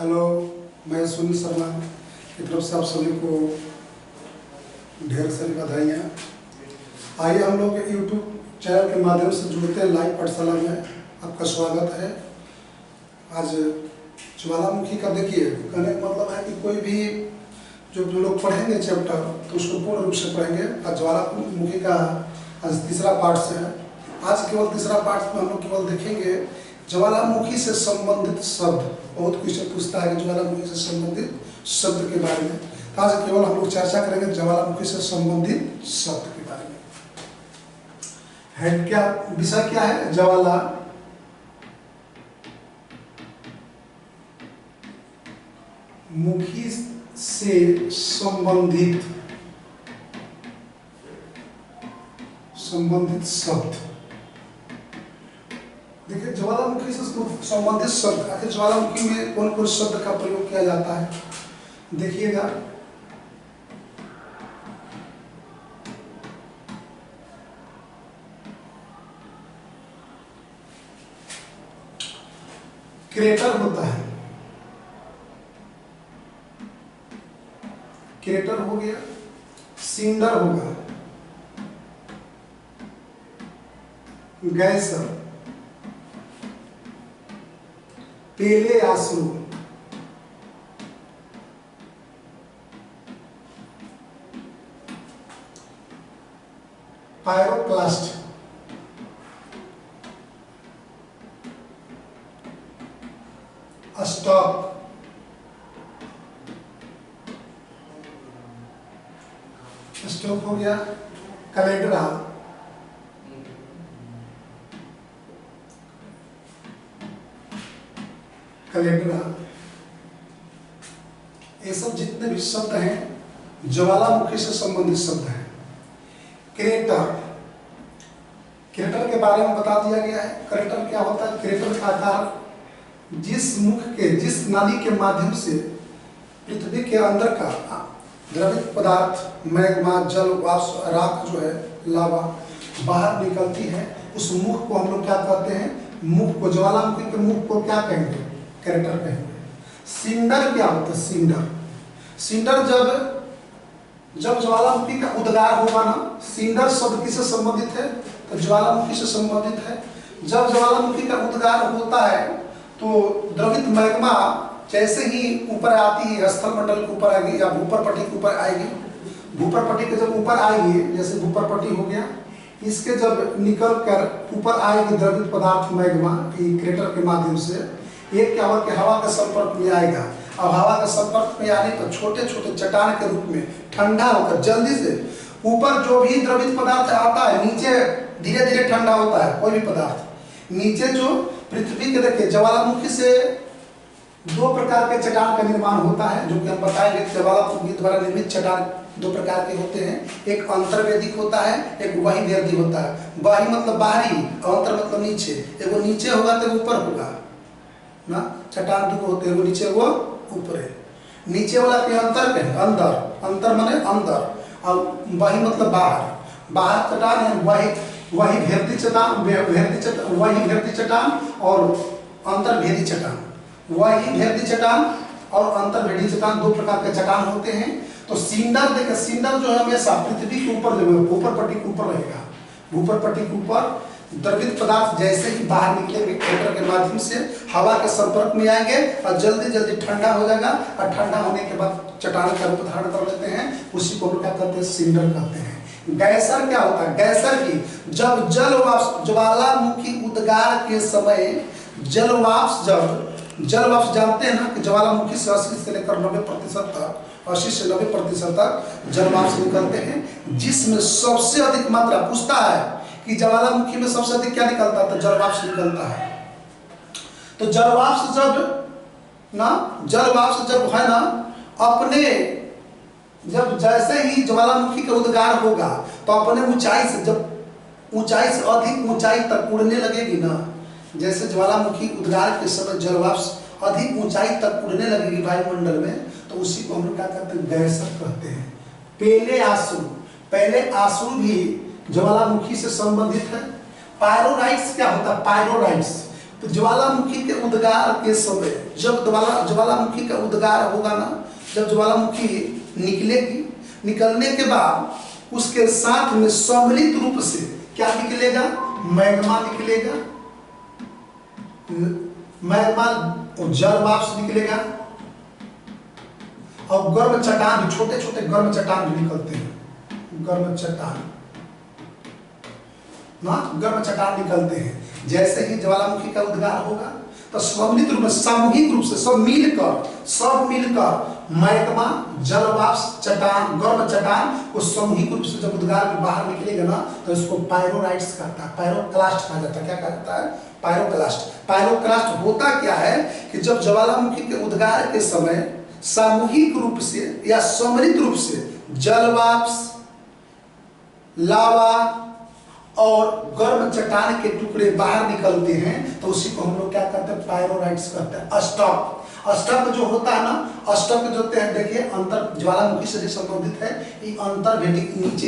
Hello, मैं सुनील शर्मा की तरफ से आप सभी को ढेर सारी बधाइयाँ। आइए हम लोग यूट्यूब चैनल के माध्यम से जुड़ते हैं। लाइव पाठशाला में आपका स्वागत है। आज ज्वालामुखी का देखिए, कहने का मतलब है कि कोई भी जो लोग पढ़ेंगे चैप्टर तो उसको पूर्ण रूप से पढ़ेंगे। आज ज्वालामुखी का आज तीसरा पार्ट से है। आज केवल तीसरा पार्ट में हम लोग केवल देखेंगे ज्वालामुखी से संबंधित शब्द। बहुत क्वेश्चन पूछता है कि ज्वालामुखी से संबंधित शब्द के बारे में। आज केवल हम लोग चर्चा करेंगे ज्वालामुखी से संबंधित शब्द के बारे में। हेड क्या विषय क्या है? ज्वालामुखी से संबंधित शब्द। देखिए, ज्वालामुखी से संबंधित शब्द, आखिर ज्वालामुखी में कौन कौन शब्द का प्रयोग किया जाता है देखिएगा। क्रेटर होता है, क्रेटर हो गया, सिंडर होगा, गैसर, पेले आश्रू, पायरोक्लास्ट, स्टॉक, स्टॉक हो गया, कैलेंडरा, कैलेंडरा। ये सब जितने भी शब्द हैं ज्वालामुखी से संबंधित शब्द हैं। क्रेटर, क्रेटर के बारे में बता दिया गया है। क्रेटर क्या होता है? क्रेटर का आकार जिस मुख के, जिस नाली के माध्यम से पृथ्वी के अंदर का द्रवित पदार्थ, मैग्मा, जल, वाष्प, राख जो है, लावा बाहर निकलती है, उस मुख को हम लोग क्या कहते हैं? मुख को, ज्वालामुखी के मुख को क्या कहेंगे? क्रेटर कहेंगे। सिंडर क्या होता है? सिंडर, सिंडर जब ज्वालामुखी का उद्गार होगा ना, सिंडर शब्द किससे संबंधित है? तो ज्वालामुखी से संबंधित है। जब ज्वालामुखी का उद्गार होता है तो द्रवित मैग्मा जैसे ही ऊपर आती है, स्थल मंडल के ऊपर आएगी या भूपर पट्टी के ऊपर आएगी, भूपर पट्टी के जब ऊपर आएगी, जैसे भूपर पट्टी हो गया, इसके जब निकल कर ऊपर आएगी द्रवित पदार्थ मैग्मा क्रेटर के माध्यम से, एक क्या होगा कि हवा के संपर्क में आएगा। अब हवा के संपर्क में आने पर छोटे छोटे चट्टान के रूप में ठंडा होकर जल्दी से ऊपर जो भी द्रवित पदार्थ आता है, नीचे धीरे धीरे ठंडा होता है। कोई भी पदार्थ नीचे जो पृथ्वी के, देखिए ज्वालामुखी से दो प्रकार के चट्टान का निर्माण होता है, जो कि हम बताएंगे। ज्वालामुखी द्वारा निर्मित चट्टान दो प्रकार के होते हैं। एक अंतर्वेदिक होता है, एक बहिर्वेदी होता है। बाही मतलब बाहरी, अंतर मतलब नीचे। एगो नीचे होगा तो ऊपर होगा ना, चट्टान दो होते हैं, वो नीचे वो ऊपर है। नीचे वाला के अंतर के अंदर, अंतर माने अंदर, और बाही मतलब बाहर। बाहर चट्टान है वही भेदी चट्टान, वही भेदी चट्टान और अंतर्भेदी चट्टान। वही भेदी चट्टान और अंतर्भेदी चट्टान दो प्रकार के चट्टान होते हैं। तो सिंडर, देखिए सिंडर जो है हमेशा पृथ्वी के ऊपर, जो है ऊपर पट्टी के ऊपर रहेगा। ऊपर पट्टी के ऊपर द्रवित पदार्थ जैसे ही बाहर निकलेंगे क्रेटर के माध्यम से, हवा के संपर्क में आएंगे और जल्दी जल्दी ठंडा हो जाएगा, और ठंडा होने के बाद चट्टान का रूप धारण कर लेते हैं। उसी को क्या कहते हैं? सिंडर कहते हैं। गैसर क्या होता है? गैसर की जब जल वाष्प, ज्वालामुखी उद्गार के समय जल वाष्प जानते हैं ना कि ज्वालामुखी से 80 से लेकर 90% तक, 80 से 90% तक जल वाष्प निकलते हैं, जिसमें सबसे अधिक मात्रा पूछता है कि ज्वालामुखी में सबसे अधिक क्या निकलता है? तो जल वाष्प निकलता है। तो जल वाष्प जब है ना, अपने जब जैसे ही ज्वालामुखी का उद्गार होगा तो अपने ऊंचाई से, जब ऊंचाई से अधिक ऊंचाई तक उड़ने लगेगी ना, जैसे ज्वालामुखी उद्गार के समय जल वाष्प अधिक ऊंचाई तक उड़ने लगेगी वायुमंडल में, तो उसी को हम लोग क्या कहते हैं? गैसर कहते हैं। पेले आश्रू, पहले आश्रू भी ज्वालामुखी से संबंधित है। पायरोराइट्स क्या होता है? पायरोराइट्स, तो ज्वालामुखी के उद्गार के समय जब ज्वालामुखी का उद्गार होगा ना, जब ज्वालामुखी निकलेगी, निकलने के बाद उसके साथ में सम्मिलित रूप से क्या निकलेगा, मैग्मा निकलेगा, मैग्मा और जल वाष्प निकलेगा, और गर्म चट्टान, छोटे छोटे गर्म चट्टान भी निकलते हैं, गर्म चट्टान ना, गर्म चट्टान निकलते हैं। जैसे ही ज्वालामुखी का उद्गार होगा तो सम्मिलित रूप में, सामूहिक रूप से सब मिलकर मैग्मा, जल वाष्प, चट्टान, गर्म चट्टान को सामूहिक रूप से जब उद्गार में बाहर निकलेगा ना तो इसको पायरोराइट्स कहता है, पायरोक्लास्ट कहा जाता है। क्या कहता है, पायरोक्लास्ट। पायरोक्लास्ट होता क्या है कि जब ज्वालामुखी के उद्गार के समय सामूहिक रूप से या सम्मिलित रूप से जल वाष्प, लावा और गर्म चट्टान के टुकड़े बाहर निकलते हैं तो उसी को हम लोग क्या कहते हैं, पायरोराइट्स कहते हैं। अष्टक, अष्टक जो होता है ना, अष्टक जो होते हैं, देखिए अंतर ज्वालामुखी से संबंधित है, ये अंतर्भेदी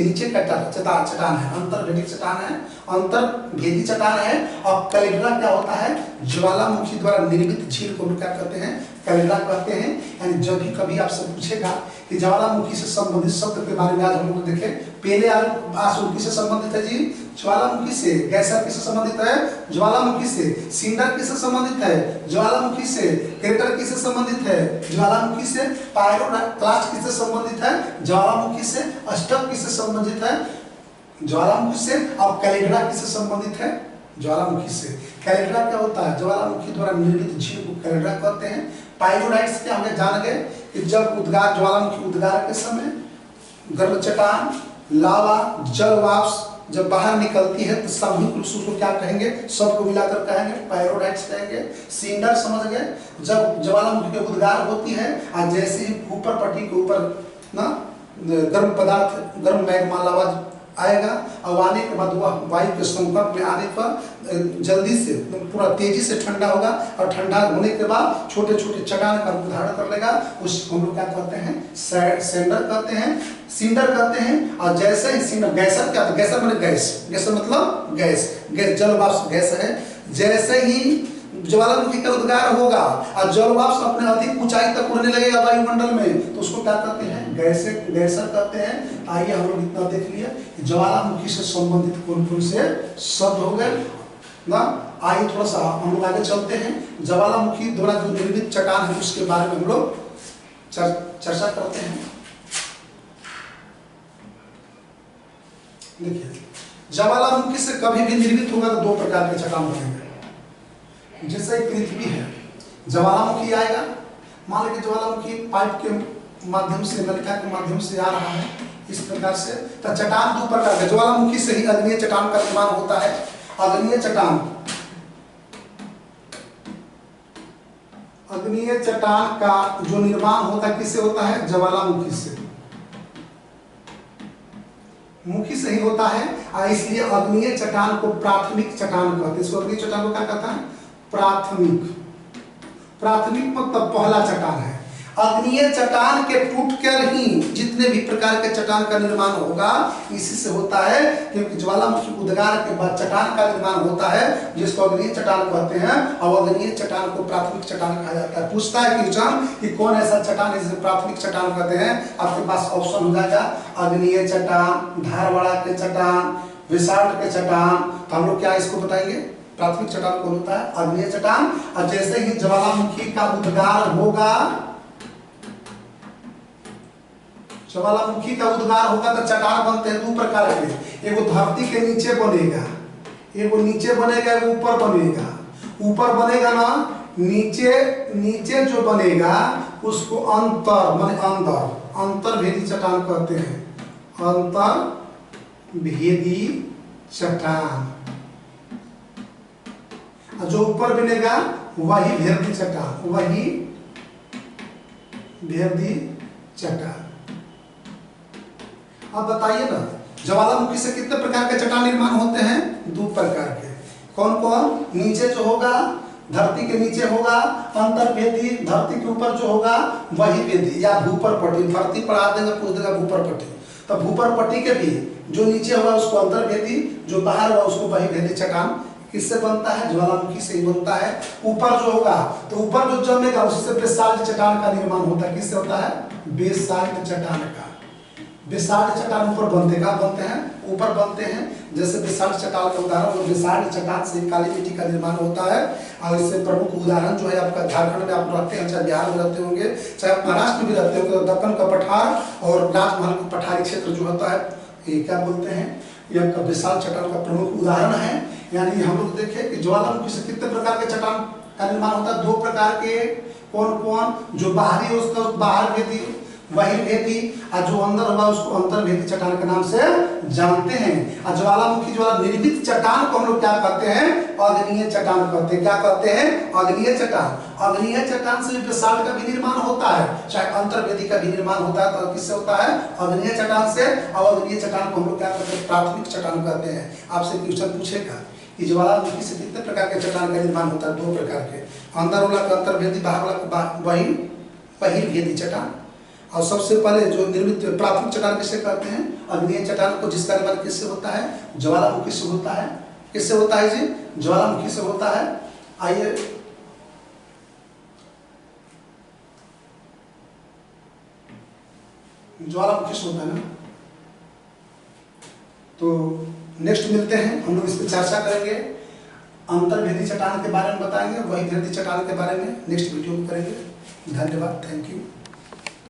नीचे का चट्टान है, अंतर्भेदी चट्टान है, अंतर्भेदी चट्टान है। और कैलेंड्रा क्या होता है, ज्वालामुखी द्वारा निर्मित झील को क्या कहते हैं, कैलेंड्रा कहते हैं। यानी जब भी कभी आपसे पूछेगा कि ज्वालामुखी से संबंधित शब्द के बारे में आज हम लोग देखें, पहले आशुल्की से संबंधित है जी, ज्वालामुखी से। गैसर किससे संबंधित है, ज्वालामुखी से। सिंडर किससे संबंधित है, ज्वालामुखी से। क्रेटर किससे संबंधित है, ज्वालामुखी से। पायरोक्लास्ट किससे संबंधित है, ज्वालामुखी से। अष्टक किससे संबंधित है, ज्वालामुखी से। और कैलेंड्रा किससे संबंधित है, ज्वालामुखी से। कैलेंड्रा क्या होता है, ज्वालामुखी द्वारा निर्मित झील को कैलेंड्रा कहते हैं। पायरोराइट्स क्या हमने जान गए कि जब उद्गार, ज्वालामुखी उद्गार के समय गर्म चट्टान, लावा, जल वाष्प जब बाहर निकलती है तो सामूहिक रूप से उसको क्या कहेंगे, सबको मिलाकर कहेंगे पायरोराइट्स कहेंगे। सिंडर समझ गए, जब ज्वालामुखी के उद्गार होती है और जैसे ही ऊपर पट्टी के ऊपर ना गर्म पदार्थ, गर्म मैग्मा, लावा आएगा और आने के बाद वह वायु के संपर्क में आने पर जल्दी से पूरा तेजी से ठंडा होगा और ठंडा होने के बाद छोटे छोटे चट्टान का रूप धारण कर लेगा। उसको हम लोग क्या कहते हैं, सेंडर कहते हैं, सिंडर कहते हैं। और जैसे ही सिंडर, गैसर क्या होता है, गैसर मतलब गैस, गैसर मतलब गैस, गैस जल वाष्प गैस है। जैसे ही ज्वालामुखी का उद्गार होगा और जल वाष्प अपने अधिक ऊंचाई तक उड़ने लगेगा वायुमंडल में तो उसको क्या कहते हैं, गैसर कहते हैं। आइए हम लोग इतना देख लिया कि ज्वालामुखी से संबंधित कौन कौन से शब्द हो गए ना। आइए थोड़ा सा हम लोग आगे चलते हैं। ज्वालामुखी द्वारा जो निर्मित चट्टान है उसके बारे में हम लोग चर्चा करते हैं। देखिए, ज्वालामुखी से कभी भी निर्मित होगा तो दो प्रकार के चट्टान बनेंगे। जैसे पृथ्वी है, ज्वालामुखी आएगा, मान लीजिए ज्वालामुखी पाइप के माध्यम से, नलिका के माध्यम से आ रहा है इस प्रकार से, तो चट्टान दो प्रकार के, ज्वालामुखी से ही अग्निय चट्टान का निर्माण होता है। अग्निय चट्टान, अग्निय चट्टान का जो निर्माण होता है किससे होता है, ज्वालामुखी से, मुखी से ही होता है। और इसलिए अग्निय चट्टान को प्राथमिक चट्टान कहते हैं। इसको अग्निय चट्टान को क्या कहता है, प्राथमिक। प्राथमिक मतलब पहला चट्टान है। अग्निय चट्टान के टूटकर ही जितने भी प्रकार के चट्टान का निर्माण होगा इसी से होता है, क्योंकि ज्वालामुखी उद्गार के बाद चट्टान का निर्माण होता है जिसको अग्निय चट्टान कहते हैं। और अग्निय चट्टान को प्राथमिक चट्टान कहा जाता है। पूछता है क्वेश्चन कि कौन ऐसा चट्टान है जिसे प्राथमिक चट्टान कहते हैं, आपके पास ऑप्शन हो जाएगा अग्निय चट्टान, धारवाड़ा के चट्टान, विशाल के चट्टान। तो हम लोग क्या इसको बताएंगे, प्राथमिक चट्टान कौन होता है, अग्निय चट्टान। और जैसे ही ज्वालामुखी का उद्गार होगा, ज्वालामुखी का उद्गार होगा तो चट्टान बनते हैं दो प्रकार के, एगो धरती के नीचे बनेगा, एगो नीचे बनेगा, एगो ऊपर बनेगा। ऊपर बनेगा ना, नीचे जो बनेगा उसको अंतर माने अंदर, अंतर्भेदी चट्टान कहते हैं, अंतर्भेदी चट्टान। जो ऊपर बनेगा वही भेदी चट्टान, वही भेदी चट्टान। अब बताइए ना, ज्वालामुखी से कितने प्रकार के चट्टान निर्माण होते हैं, दो प्रकार के। कौन कौन, नीचे जो होगा धरती के नीचे होगा अंतर्भेदी, धरती के ऊपर जो होगा वही भेदी या भूपर पट्टी। धरती पर आ देगा, पूछ देगा भूपर पट्टी, तो भूपर पट्टी के भी जो नीचे होगा उसको अंतर्भेदी, जो बाहर होगा उसको वही भेदी चट्टान किससे बनता है? ज्वालामुखी से ही बनता है। ऊपर जो होगा तो ऊपर जो जमेगा उससे बेसाल्ट चट्टान का निर्माण होता है। किससे होता है? बेसाल्ट चट्टान का। बेसाल्ट चट्टान ऊपर बनते का बनते हैं, ऊपर बनते हैं। जैसे बेसाल्ट चट्टान का उदाहरण, वो बेसाल्ट चट्टान से काली मिट्टी का निर्माण होता है। और इससे प्रमुख उदाहरण जो है आपका झारखंड में आप रहते हैं, चाहे बिहार में रहते होंगे, चाहे आप महाराष्ट्र में भी रहते होंगे, तो दक्कन का पठार और राजमहल का पठारी क्षेत्र जो होता है, ये क्या बोलते हैं, ये आपका बेसाल्ट चट्टान का प्रमुख उदाहरण है। यानी हम लोग देखें कि ज्वालामुखी से कितने प्रकार के चट्टान का निर्माण होता है? 2 प्रकार के। कौन कौन? जो बाहरी है उसका बाहर भेदी, बहिर्भेदी, और जो अंदर होगा उसको अंतर्भेदी चट्टान के नाम से जानते हैं। और ज्वालामुखी ज्वाला निर्मित चट्टान को हम लोग क्या कहते हैं? अग्निय चट्टान कहते हैं। क्या कहते हैं? अग्निय चट्टान। अग्निय चट्टान से बेसाल्ट का भी निर्माण होता है, चाहे अंतर्भेदी का भी निर्माण होता है। तो किससे होता है? अग्निय चट्टान से। और अग्निय चट्टान को हम लोग क्या कहते हैं? प्राथमिक चट्टान कहते हैं। आपसे क्वेश्चन पूछेगा कि ज्वालामुखी से कितने प्रकार के चट्टान का निर्माण होता है? 2 प्रकार के। अंदर वाला का अंतर्भेदी, बाहर वाला बहिर्भेदी चट्टान। और सबसे पहले जो निर्मित प्राथमिक चट्टान किसे कहते हैं? अग्निय चट्टान को, जिसका निर्माण किससे होता है? ज्वालामुखी से होता है। किससे होता है जी? ज्वालामुखी से होता है। आइए ज्वालामुखी से होता है ना। तो नेक्स्ट मिलते हैं, हम लोग इस पर चर्चा करेंगे। अंतर्भेदी चट्टान के बारे में बताएंगे, बहिर्भेदी चट्टान के बारे में नेक्स्ट वीडियो में करेंगे। धन्यवाद, थैंक यू।